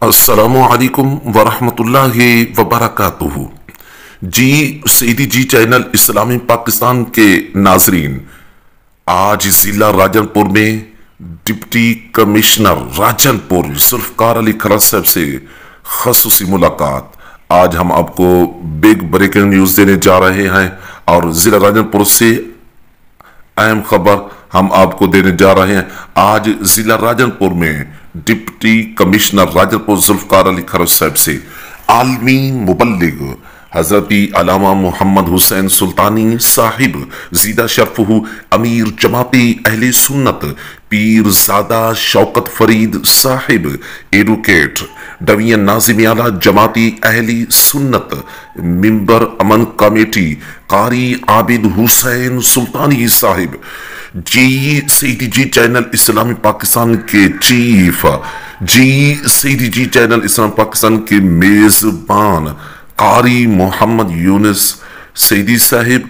السلام علیکم ورحمۃ اللہ وبرکاتہ۔ جی سیدی جی چینل اسلامی پاکستان کے ناظرین، آج ضلع راجن پور میں ڈپٹی کمشنر راجن پور ذوالفقار علی کھرا صاحب سے خصوصی ملاقات۔ آج ہم آپ کو بگ بریکنگ نیوز دینے جا رہے ہیں اور ضلع راجن پور سے اہم خبر ہم آپ کو دینے جا رہے ہیں۔ آج ضلع راجن پور میں ڈپٹی کمشنر راجن پور ذوالفقار علی کھرا صاحب سے عالمی مبلغ حضرت علامہ محمد حسین سلطانی صاحب زیدہ شرفہ امیر جماعت اہل سنت پیر زادہ شوکت فرید صاحب ایڈوکیٹ ڈویژن ناظم اعلیٰ جماعت اہل سنت ممبر امن کمیٹی قاری عابد حسین سلطانی صاحب، جی سیدی جی چینل اسلامی پاکستان کے چیف، جی سیدی جی چینل اسلامی پاکستان کے میزبان قاری محمد یونس سیدی صاحب،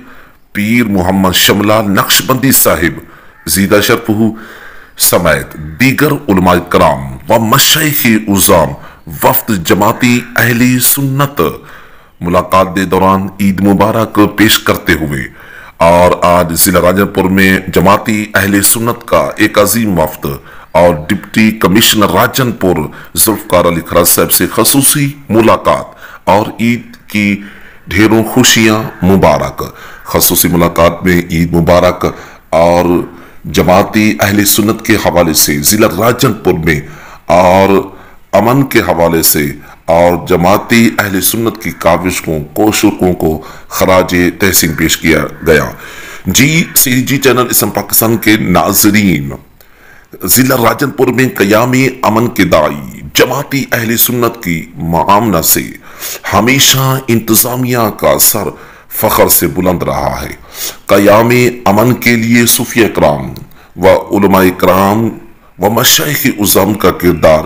پیر محمد شملال نقشبندی صاحب زیدہ شرفہ سمیت دیگر علماء کرام و مشائخ عظام وفد جماعت اہل سنت ملاقات کے دوران عید مبارک پیش کرتے ہوئے، اور آج ضلع راجن پور میں جماعت اہل سنت کا ایک عظیم وفد اور ڈپٹی کمشنر راجن پور ذوالفقار علی کھرا صاحب سے خصوصی ملاقات اور عید کی ڈھیروں خوشیاں مبارک۔ خصوصی ملاقات میں عید مبارک اور جماعت اہل سنت کے حوالے سے ضلع راجن پور میں اور امن کے حوالے سے اور جماعت اہل سنت کی کاوشوں کوششوں کو خراج تحسین پیش کیا گیا۔ جی سیدی جی چینل اسلام پاکستان کے ناظرین، ضلع راجن پور میں قیام امن کے داعی جماعت اہل سنت کی معاملہ سے ہمیشہ انتظامیہ کا سر فخر سے بلند رہا ہے۔ قیام امن کے لیے صوفیہ کرام و علماء کرام و مشائخ عظام کا کردار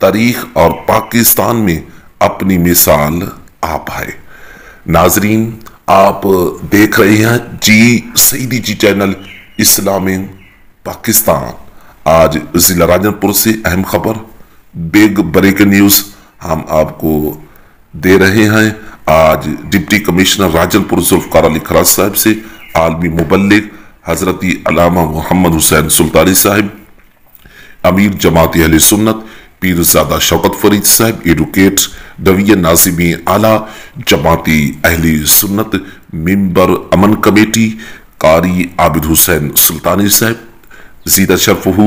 تاریخ اور پاکستان میں اپنی مثال آپ ہے۔ ناظرین، آپ دیکھ رہے ہیں جی سیدی جی چینل اسلامی پاکستان۔ آج ضلع راجن پور سے اہم خبر بگ بریکنگ نیوز ہم آپ کو دے رہے ہیں۔ آج ڈپٹی کمشنر راجن پور ذوالفقار علی کھرا صاحب سے عالمی مبلغ حضرت علامہ محمد حسین سلطانی صاحب امیر جماعت اہل سنت پیر زادہ شوکت فرید صاحب ایڈوکیٹ ڈویژن ناظم اعلیٰ جماعت اہل سنت ممبر امن کمیٹی قاری عابد حسین سلطانی صاحب زیدہ شرفہ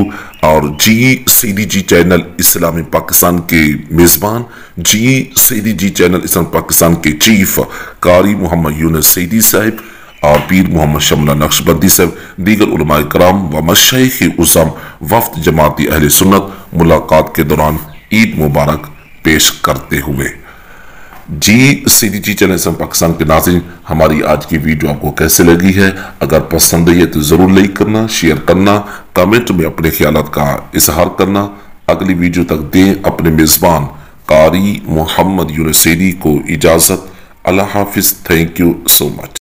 اور جی سیدی جی چینل اسلامی پاکستان کے میزبان، جی سیدی جی چینل اسلامی پاکستان کے چیف قاری محمد یونس سیدی صاحب اور پیر محمد شملال نقشبندی صاحب دیگر علماء کرام و مشائخ عظام وفد جماعت اہل سنت ملاقات کے دوران عید مبارک پیش کرتے ہوئے۔ جی سیدی جی چینل اسلامی پاکستان کے ناظرین، ہماری آج کی ویڈیو آپ کو کیسے لگی ہے؟ اگر پسند ہے تو ضرور لائک کرنا، شیئر کرنا، کامنٹ میں اپنے خیالات کا اظہار کرنا۔ اگلی ویڈیو تک دیں اپنے میزبان قاری محمد یونس سیدی کو اجازت۔ اللہ حافظ۔ Thank you so much.